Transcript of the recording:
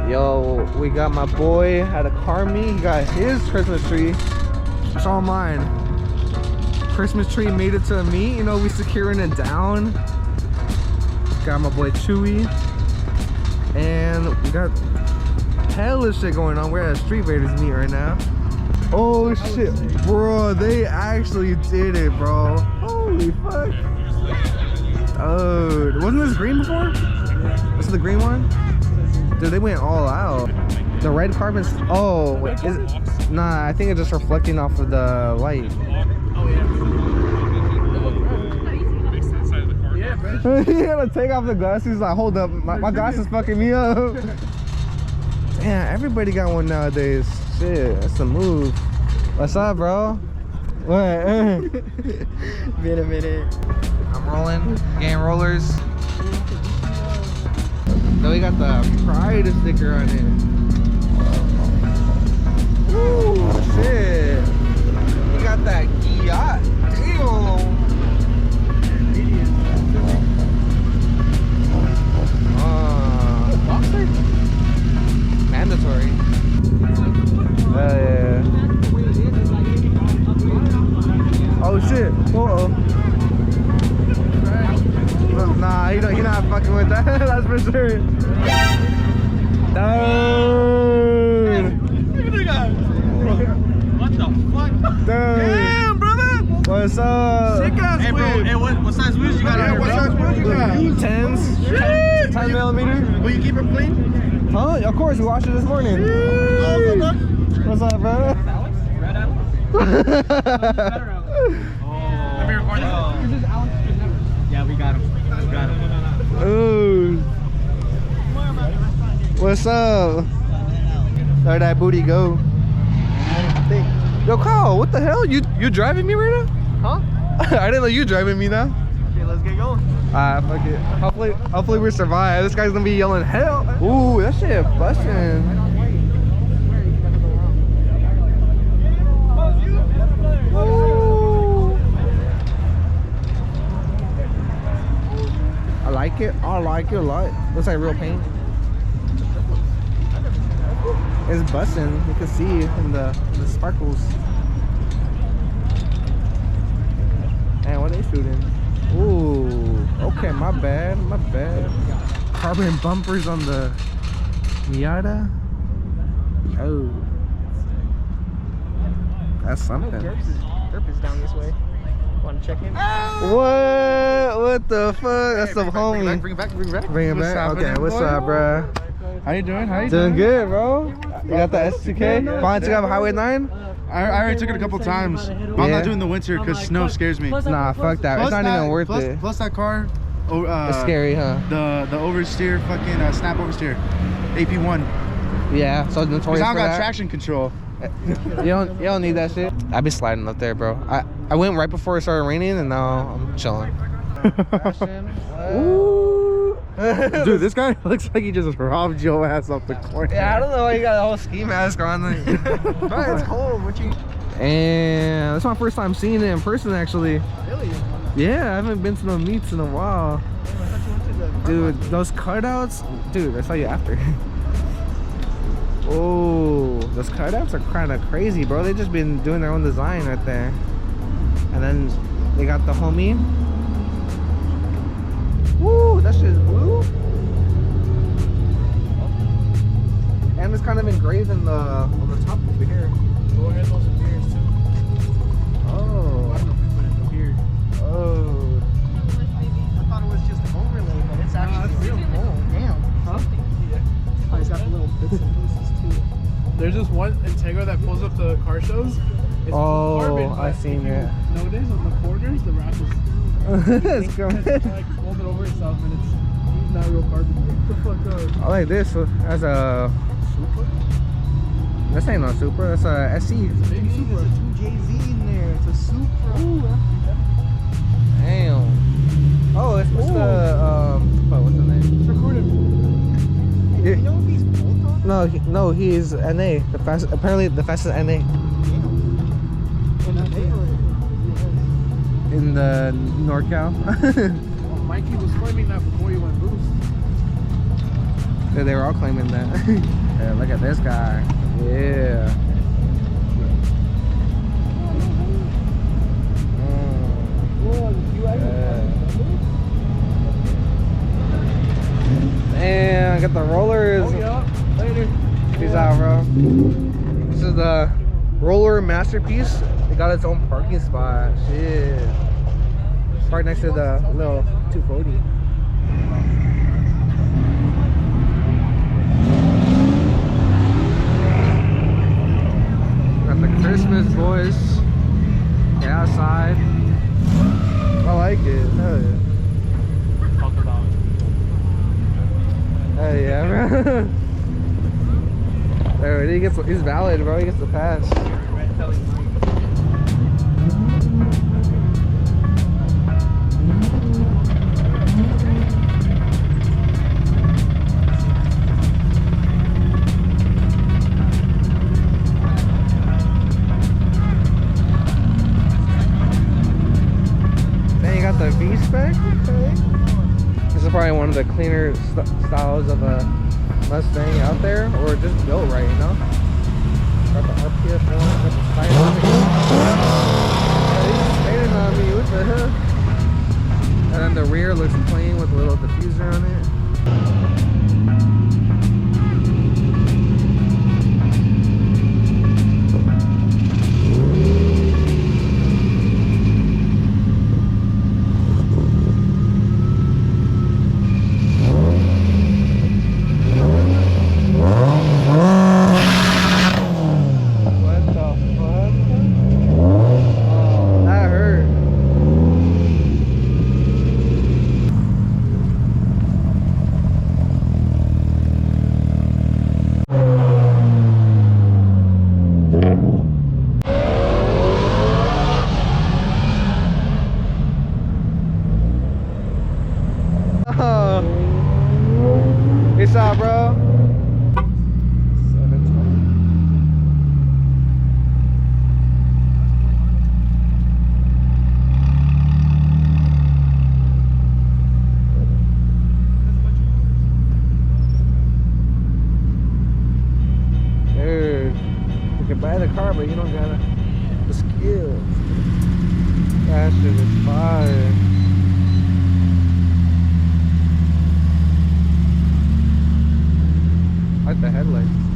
Yo, we got my boy at a car meet. He got his Christmas tree. It's all mine. Christmas tree made it to a meet. You know, we securing it down. Got my boy Chewy. And we got hella shit going on. We're at a Street Vaderz meet right now. Oh shit, bro, they actually did it, bro. Holy fuck. Oh, wasn't this green before? This is the green one? Dude, they went all out. The red carbon's, oh, wait, is it? Nah, I think it's just reflecting off of the light. He had to take off the glasses. He's like, hold up, my glasses fucking me up. Damn, everybody got one nowadays. Shit, that's the move. What's up, bro? What? Been a minute. I'm rolling, game rollers. Then we got the Pride sticker on it. Ooh, shit. We got that yacht. Damn. Boxer? Mandatory. Yeah. Oh shit. Uh-oh. Nah, you're not fucking with that. That's for sure. Dude. Look at the guy. What the fuck? Dude. Damn, brother. What's up? Sick ass hey, bro. Hey, what size wheels you got? Yeah, what size wheels you got? 10s. 10 millimeter. Will you keep them clean? Huh? Of course, we washed it this morning. What's up, bro? Red Alex? Let me record this. Yeah, we got him. We got him. Ooh. What's up? Let that booty go. Yo, Kyle, what the hell? You driving me right now? Huh? I didn't know you driving me now. Okay, let's get going. Alright, fuck it. Hopefully we survive. This guy's gonna be yelling hell. Ooh, that shit busting. I like it a lot. Looks like real paint. It's busting. You can see in the sparkles. And what are they shooting? Ooh, okay, my bad. Carbon bumpers on the Miata. Oh, that's something. Derp is down this way. Want to check in? What the fuck? That's some homie. Bring it back. Bring it back. Okay, what's up, bro? How you doing? Doing good, bro. You got the S2K? Finally took out Highway 9? I already took it a couple times. But I'm not doing the winter because snow scares me. Nah, fuck that. It's not even worth it. Plus that car. It's scary, huh? The oversteer, fucking snap oversteer, AP1. Yeah, so notorious for I don't got that. traction control. You don't need that shit. I be sliding up there, bro. I went right before it started raining, and now I'm chilling. Ooh. Dude, this guy looks like he just robbed your ass off the corner. Yeah, I don't know why you got a whole ski mask on. Bro, it's cold. What you? And that's my first time seeing it in person, actually. Really? Yeah, I haven't been to no meets in a while. Dude, those cutouts, dude, I saw you after. Oh, those cutouts are kind of crazy, bro. They just been doing their own design right there. And then they got the homie. Woo, that shit is blue. And it's kind of engraved in on the top over here. Go ahead, those some beers too. Oh. I don't know if we put it up here. Oh. I thought it was just an overlay, but it's actually real cool. Damn. Huh? Oh, it's got the little bits and pieces too. There's this one Integra that pulls up to car shows. It's Oh, I seen it. Nowadays on the corners, the wrap is It's coming. like folded over itself, and it's not real carbon. What the fuck? I like this. That's a Supra? This ain't no Supra. That's a SC. Baby Supra. There's a 2JZ in there. It's a Supra. Damn. Oh, it's what's the name? It's recorded. Hey, do you know if he's bolt on? No, he's NA. Apparently the fastest NA in the NorCal. Well, Mikey was claiming that before he went boost. They were all claiming that. Yeah, look at this guy. Yeah. And I got the rollers. Later. Peace out, bro. This is the roller masterpiece. It got its own parking spot. Shit. Right next to the little 240. Got the Christmas boys. Get outside. I like it. Hell yeah. Talk about it. Hell yeah, bro. There, he's valid, bro. He gets the pass. Then you got the V-Spec. Okay. This is probably one of the cleaner styles of a Mustang out there, or just built right, you know. Got the RPF one, got the Cybertron. He's standing on me, what the hell? And then the rear looks clean with a little diffuser on it. Peace out, bro. 720. Dude, you can buy the car, but you don't got the skills. That shit is fire. I like the headlights.